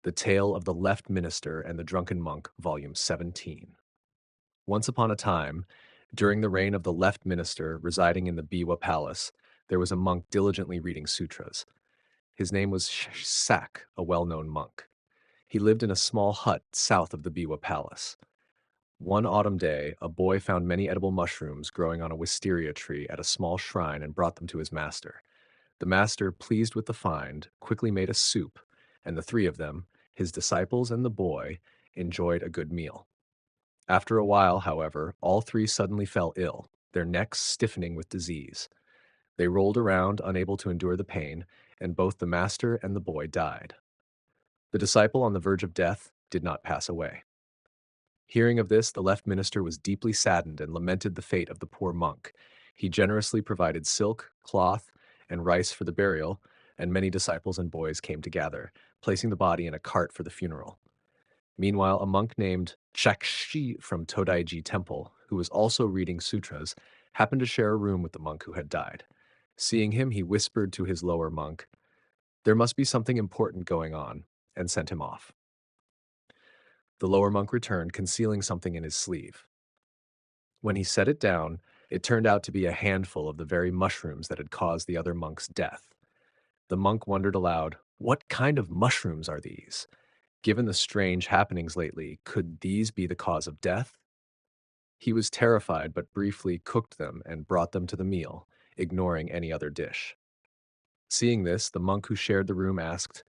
The Tale of the Left Minister and the Drunken Monk, Volume 17. Once upon a time, during the reign of the left minister residing in the Biwa Palace, there was a monk diligently reading sutras. His name was Sak, a well-known monk. He lived in a small hut south of the Biwa Palace. One autumn day, a boy found many edible mushrooms growing on a wisteria tree at a small shrine and brought them to his master. The master, pleased with the find, quickly made a soup, and the three of them, his disciples and the boy, enjoyed a good meal. After a while, however, all three suddenly fell ill, their necks stiffening with disease. They rolled around, unable to endure the pain, and both the master and the boy died. The disciple on the verge of death did not pass away. Hearing of this, the left minister was deeply saddened and lamented the fate of the poor monk. He generously provided silk, cloth, and rice for the burial, and many disciples and boys came to gather, placing the body in a cart for the funeral. Meanwhile, a monk named Chakshi from Todaiji Temple, who was also reading sutras, happened to share a room with the monk who had died. Seeing him, he whispered to his lower monk, "There must be something important going on," and sent him off. The lower monk returned, concealing something in his sleeve. When he set it down, it turned out to be a handful of the very mushrooms that had caused the other monk's death. The monk wondered aloud, "What kind of mushrooms are these? Given the strange happenings lately, could these be the cause of death?" He was terrified, but briefly cooked them and brought them to the meal, ignoring any other dish. Seeing this, the monk who shared the room asked,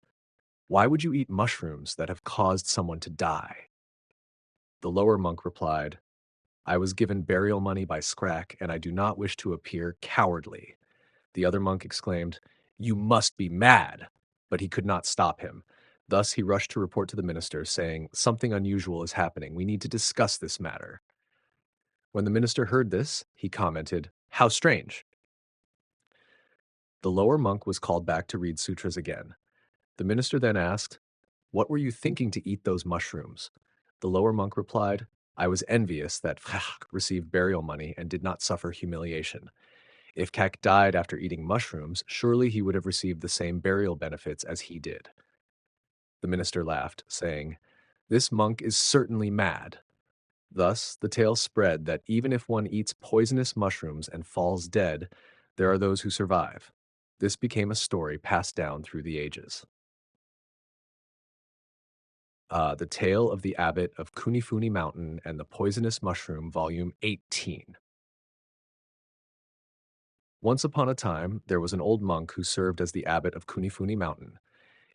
"Why would you eat mushrooms that have caused someone to die?" The lower monk replied, "I was given burial money by Scrack, and I do not wish to appear cowardly." The other monk exclaimed, "You must be mad!" But he could not stop him. Thus he rushed to report to the minister, saying, "Something unusual is happening. We need to discuss this matter." When the minister heard this, he commented, "How strange." The lower monk was called back to read sutras again. The minister then asked, "What were you thinking to eat those mushrooms?" The lower monk replied, "I was envious that received burial money and did not suffer humiliation. If Kak died after eating mushrooms, surely he would have received the same burial benefits as he did." The minister laughed, saying, "This monk is certainly mad." Thus, the tale spread that even if one eats poisonous mushrooms and falls dead, there are those who survive. This became a story passed down through the ages. The Tale of the Abbot of Kunifune Mountain and the Poisonous Mushroom, Volume 18. Once upon a time, there was an old monk who served as the abbot of Kunifune Mountain.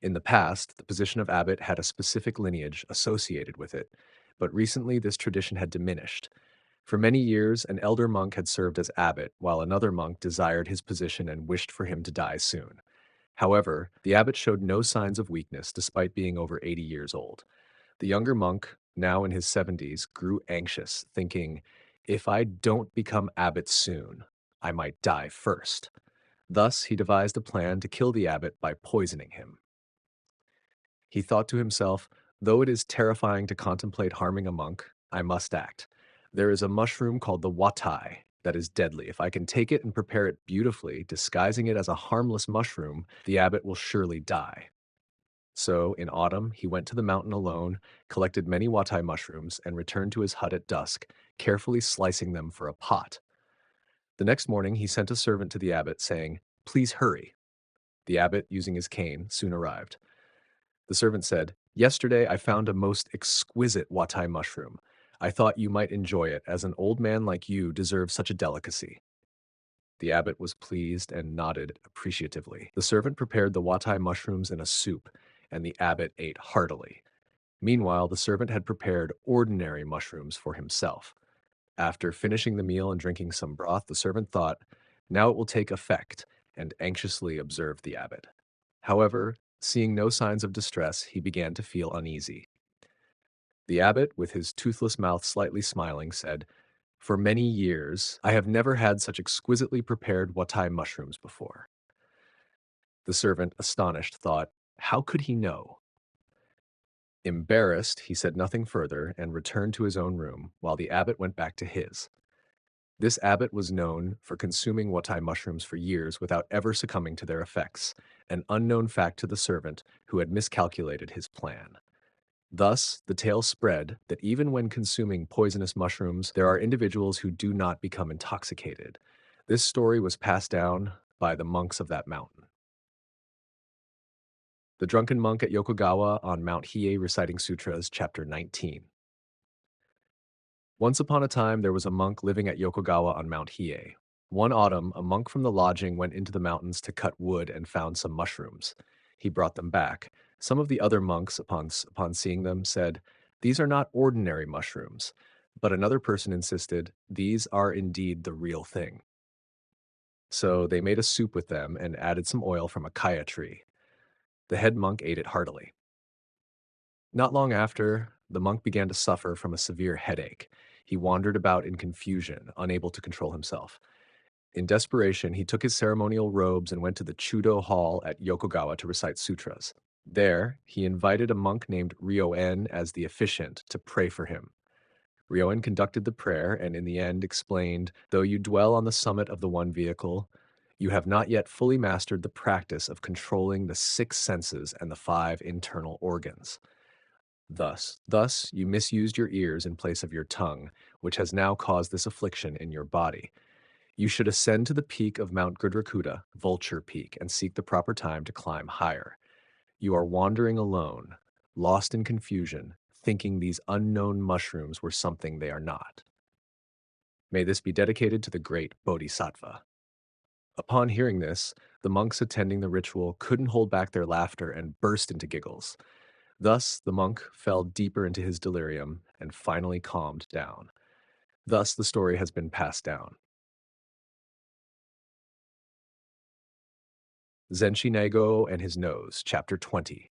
In the past, the position of abbot had a specific lineage associated with it, but recently this tradition had diminished. For many years, an elder monk had served as abbot, while another monk desired his position and wished for him to die soon. However, the abbot showed no signs of weakness despite being over 80 years old. The younger monk, now in his 70s, grew anxious, thinking, "If I don't become abbot soon, I might die first." Thus, he devised a plan to kill the abbot by poisoning him. He thought to himself, "Though it is terrifying to contemplate harming a monk, I must act. There is a mushroom called the watai that is deadly. If I can take it and prepare it beautifully, disguising it as a harmless mushroom, the abbot will surely die." So, in autumn, he went to the mountain alone, collected many watai mushrooms, and returned to his hut at dusk, carefully slicing them for a pot. The next morning, he sent a servant to the abbot, saying, "Please hurry." The abbot, using his cane, soon arrived. The servant said, "Yesterday I found a most exquisite watai mushroom. I thought you might enjoy it, as an old man like you deserves such a delicacy." The abbot was pleased and nodded appreciatively. The servant prepared the watai mushrooms in a soup, and the abbot ate heartily. Meanwhile, the servant had prepared ordinary mushrooms for himself. After finishing the meal and drinking some broth, the servant thought, "Now it will take effect," and anxiously observed the abbot. However, seeing no signs of distress, he began to feel uneasy. The abbot, with his toothless mouth slightly smiling, said, "For many years, I have never had such exquisitely prepared watai mushrooms before." The servant, astonished, thought, "How could he know?" Embarrassed, he said nothing further and returned to his own room, while the abbot went back to his. This abbot was known for consuming watai mushrooms for years without ever succumbing to their effects, an unknown fact to the servant who had miscalculated his plan. Thus, the tale spread that even when consuming poisonous mushrooms, there are individuals who do not become intoxicated. This story was passed down by the monks of that mountain. The Drunken Monk at Yokogawa on Mount Hiei reciting Sutras, Chapter 19. Once upon a time, there was a monk living at Yokogawa on Mount Hiei. One autumn, a monk from the lodging went into the mountains to cut wood and found some mushrooms. He brought them back. Some of the other monks, upon seeing them, said, "These are not ordinary mushrooms." But another person insisted, "These are indeed the real thing." So they made a soup with them and added some oil from a kaya tree. The head monk ate it heartily. Not long after, the monk began to suffer from a severe headache. He wandered about in confusion, unable to control himself. In desperation, he took his ceremonial robes and went to the Chudo Hall at Yokogawa to recite sutras. There, he invited a monk named Ryoen as the officiant to pray for him. Ryoen conducted the prayer and in the end explained, "Though you dwell on the summit of the one vehicle, you have not yet fully mastered the practice of controlling the 6 senses and the 5 internal organs. Thus, you misused your ears in place of your tongue, which has now caused this affliction in your body. You should ascend to the peak of Mount Gudrakuda, Vulture Peak, and seek the proper time to climb higher. You are wandering alone, lost in confusion, thinking these unknown mushrooms were something they are not. May this be dedicated to the great Bodhisattva." Upon hearing this, the monks attending the ritual couldn't hold back their laughter and burst into giggles. Thus, the monk fell deeper into his delirium and finally calmed down. Thus, the story has been passed down. Zenchi Naigō and His Nose, Chapter 20.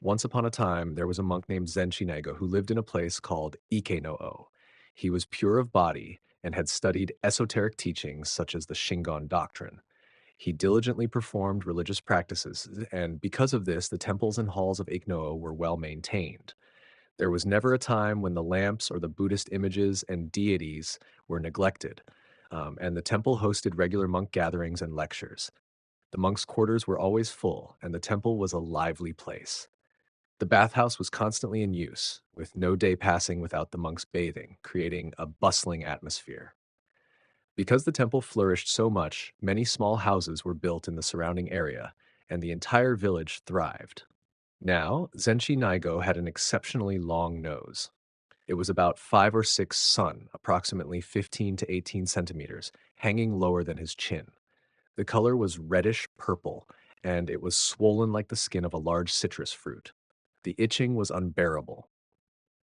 Once upon a time, there was a monk named Zenchi Naigō who lived in a place called Ike no O. He was pure of body and had studied esoteric teachings such as the Shingon doctrine. He diligently performed religious practices, and because of this, the temples and halls of Iknoo were well maintained. There was never a time when the lamps or the Buddhist images and deities were neglected, and the temple hosted regular monk gatherings and lectures. The monks' quarters were always full, and the temple was a lively place. The bathhouse was constantly in use, with no day passing without the monks bathing, creating a bustling atmosphere. Because the temple flourished so much, many small houses were built in the surrounding area, and the entire village thrived. Now, Zenchi Naigō had an exceptionally long nose. It was about 5 or 6 sun, approximately 15 to 18 centimeters, hanging lower than his chin. The color was reddish purple, and it was swollen like the skin of a large citrus fruit. The itching was unbearable.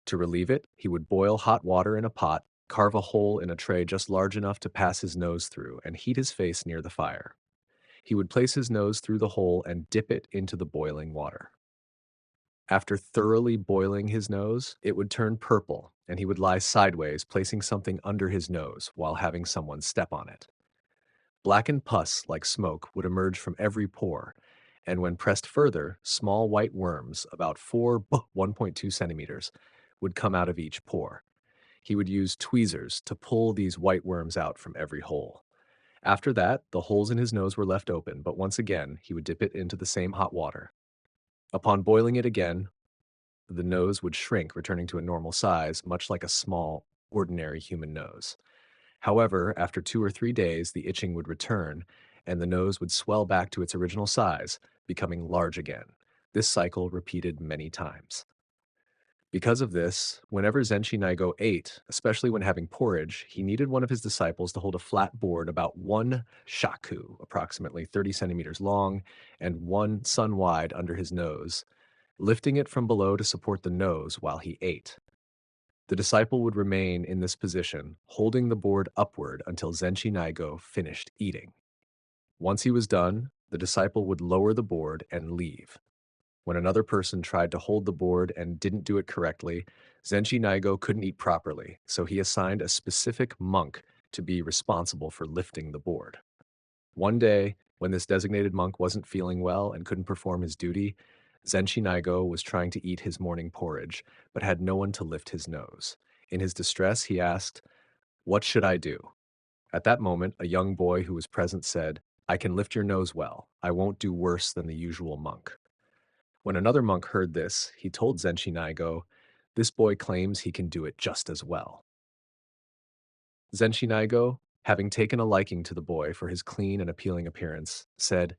To relieve it, he would boil hot water in a pot, carve a hole in a tray just large enough to pass his nose through, and heat his face near the fire. He would place his nose through the hole and dip it into the boiling water. After thoroughly boiling his nose, it would turn purple, and he would lie sideways, placing something under his nose while having someone step on it. Blackened pus, like smoke, would emerge from every pore, and when pressed further, small white worms, about 1.2 centimeters, would come out of each pore. He would use tweezers to pull these white worms out from every hole. After that, the holes in his nose were left open, but once again, he would dip it into the same hot water. Upon boiling it again, the nose would shrink, returning to a normal size, much like a small, ordinary human nose. However, after 2 or 3 days, the itching would return, and the nose would swell back to its original size, becoming large again. This cycle repeated many times. Because of this, whenever Zenchi Naigō ate, especially when having porridge, he needed one of his disciples to hold a flat board about 1 shaku, approximately 30 centimeters long, and 1 sun wide under his nose, lifting it from below to support the nose while he ate. The disciple would remain in this position, holding the board upward until Zenchi Naigō finished eating. Once he was done, the disciple would lower the board and leave. When another person tried to hold the board and didn't do it correctly, Zenchi Naigō couldn't eat properly, so he assigned a specific monk to be responsible for lifting the board. One day, when this designated monk wasn't feeling well and couldn't perform his duty, Zenchi Naigō was trying to eat his morning porridge, but had no one to lift his nose. In his distress, he asked, "What should I do?" At that moment, a young boy who was present said, "I can lift your nose well. I won't do worse than the usual monk." When another monk heard this, he told Zenchi Naigō, "This boy claims he can do it just as well." Zenchi Naigō, having taken a liking to the boy for his clean and appealing appearance, said,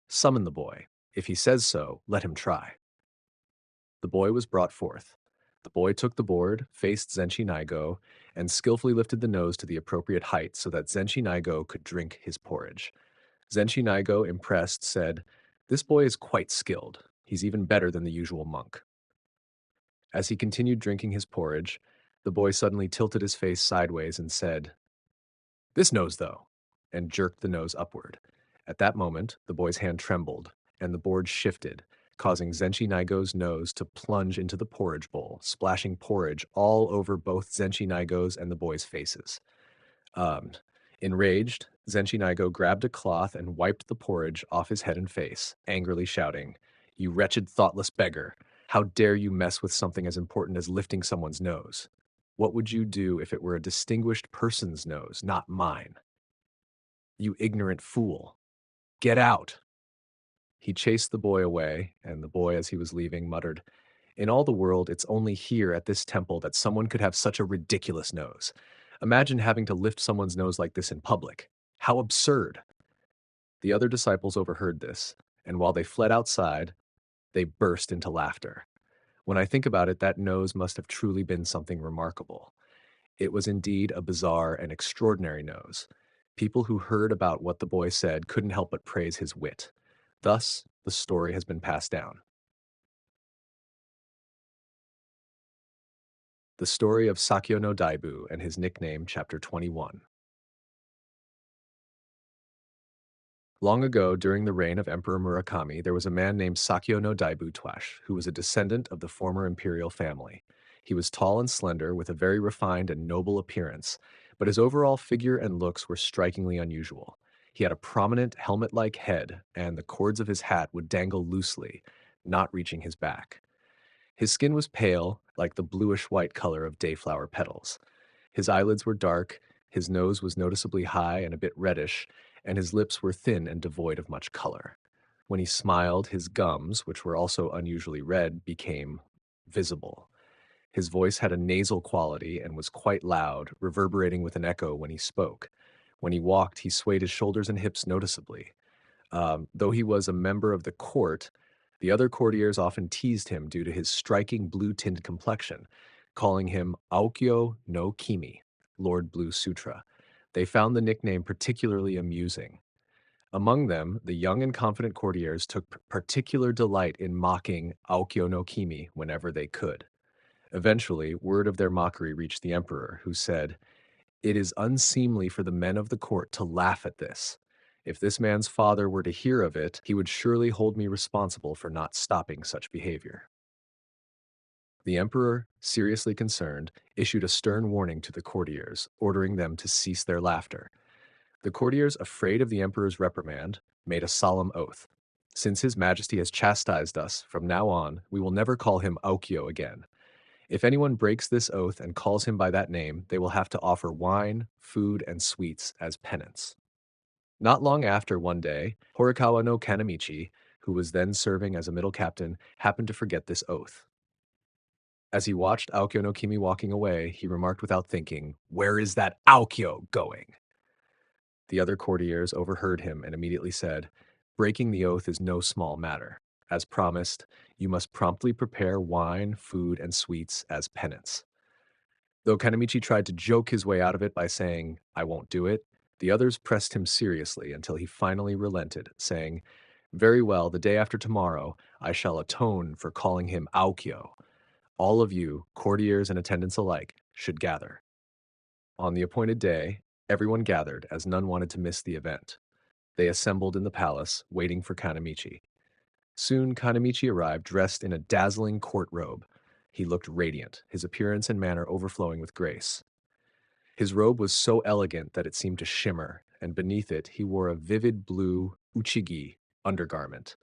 "Summon the boy. If he says so, let him try." The boy was brought forth. The boy took the board, faced Zenchi Naigō, and skillfully lifted the nose to the appropriate height so that Zenchi Naigō could drink his porridge. Zenchi Naigō, impressed, said, "This boy is quite skilled. He's even better than the usual monk." As he continued drinking his porridge, the boy suddenly tilted his face sideways and said, "This nose, though," and jerked the nose upward. At that moment, the boy's hand trembled, and the board shifted, causing Zenchi Naigō's nose to plunge into the porridge bowl, splashing porridge all over both Zenchi Naigō's and the boy's faces. Um, Enraged, Zenchi Naigō grabbed a cloth and wiped the porridge off his head and face, angrily shouting, "You wretched, thoughtless beggar! How dare you mess with something as important as lifting someone's nose? What would you do if it were a distinguished person's nose, not mine? You ignorant fool! Get out!" He chased the boy away, and the boy, as he was leaving, muttered, "In all the world, it's only here at this temple that someone could have such a ridiculous nose. Imagine having to lift someone's nose like this in public. How absurd!" The other disciples overheard this, and while they fled outside, they burst into laughter. When I think about it, that nose must have truly been something remarkable. It was indeed a bizarre and extraordinary nose. People who heard about what the boy said couldn't help but praise his wit. Thus, the story has been passed down. The story of Sakyo no Daibu and his nickname, Chapter 21. Long ago, during the reign of Emperor Murakami, there was a man named Sakyo no Daibu Twash, who was a descendant of the former imperial family. He was tall and slender, with a very refined and noble appearance, but his overall figure and looks were strikingly unusual. He had a prominent helmet-like head, and the cords of his hat would dangle loosely, not reaching his back. His skin was pale, like the bluish-white color of dayflower petals. His eyelids were dark, his nose was noticeably high and a bit reddish, and his lips were thin and devoid of much color. When he smiled, his gums, which were also unusually red, became visible. His voice had a nasal quality and was quite loud, reverberating with an echo when he spoke. When he walked, he swayed his shoulders and hips noticeably. Though he was a member of the court, the other courtiers often teased him due to his striking blue-tinted complexion, calling him Aukyo no Kimi, Lord Blue Sutra. They found the nickname particularly amusing. Among them, the young and confident courtiers took particular delight in mocking Aukyo no Kimi whenever they could. Eventually, word of their mockery reached the emperor, who said, "It is unseemly for the men of the court to laugh at this. If this man's father were to hear of it, he would surely hold me responsible for not stopping such behavior." The emperor, seriously concerned, issued a stern warning to the courtiers, ordering them to cease their laughter. The courtiers, afraid of the emperor's reprimand, made a solemn oath. "Since his majesty has chastised us, from now on, we will never call him Aukyo again. If anyone breaks this oath and calls him by that name, they will have to offer wine, food, and sweets as penance." Not long after, one day, Horikawa no Kanamichi, who was then serving as a middle captain, happened to forget this oath. As he watched Aukyo no Kimi walking away, he remarked without thinking, "Where is that Aukyo going?" The other courtiers overheard him and immediately said, "Breaking the oath is no small matter. As promised, you must promptly prepare wine, food, and sweets as penance." Though Kanamichi tried to joke his way out of it by saying, "I won't do it," the others pressed him seriously until he finally relented, saying, "Very well, the day after tomorrow, I shall atone for calling him Aukyo. All of you, courtiers and attendants alike, should gather." On the appointed day, everyone gathered, as none wanted to miss the event. They assembled in the palace, waiting for Kanamichi. Soon Kanamichi arrived dressed in a dazzling court robe. He looked radiant, his appearance and manner overflowing with grace. His robe was so elegant that it seemed to shimmer, and beneath it he wore a vivid blue uchigi undergarment.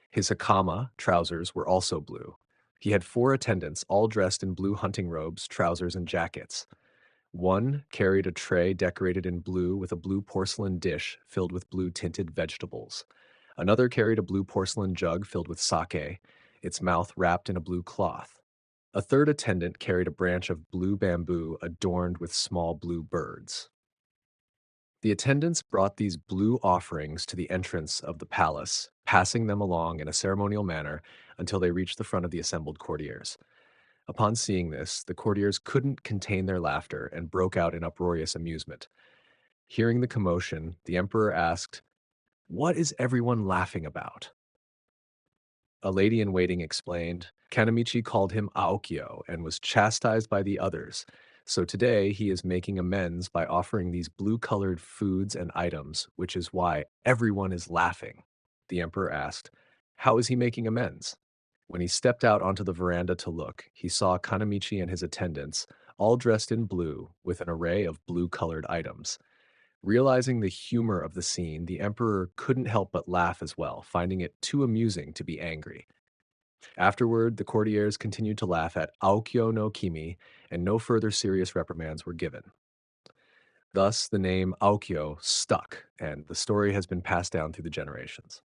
His hakama, trousers, were also blue. He had four attendants, all dressed in blue hunting robes, trousers, and jackets. One carried a tray decorated in blue with a blue porcelain dish filled with blue tinted vegetables. Another carried a blue porcelain jug filled with sake, its mouth wrapped in a blue cloth. A third attendant carried a branch of blue bamboo adorned with small blue birds. The attendants brought these blue offerings to the entrance of the palace, passing them along in a ceremonial manner until they reached the front of the assembled courtiers. Upon seeing this, the courtiers couldn't contain their laughter and broke out in uproarious amusement. Hearing the commotion, the emperor asked, "What is everyone laughing about?" A lady in waiting explained, Kanamichi called him Aokyo and was chastised by the others, so today he is making amends by offering these blue-colored foods and items, which is why everyone is laughing. The emperor asked, how is he making amends? When he stepped out onto the veranda to look, he saw Kanamichi and his attendants, all dressed in blue, with an array of blue-colored items. Realizing the humor of the scene, the emperor couldn't help but laugh as well, finding it too amusing to be angry. Afterward, the courtiers continued to laugh at Aokyo no Kimi, and no further serious reprimands were given. Thus, the name Aokyo stuck, and the story has been passed down through the generations.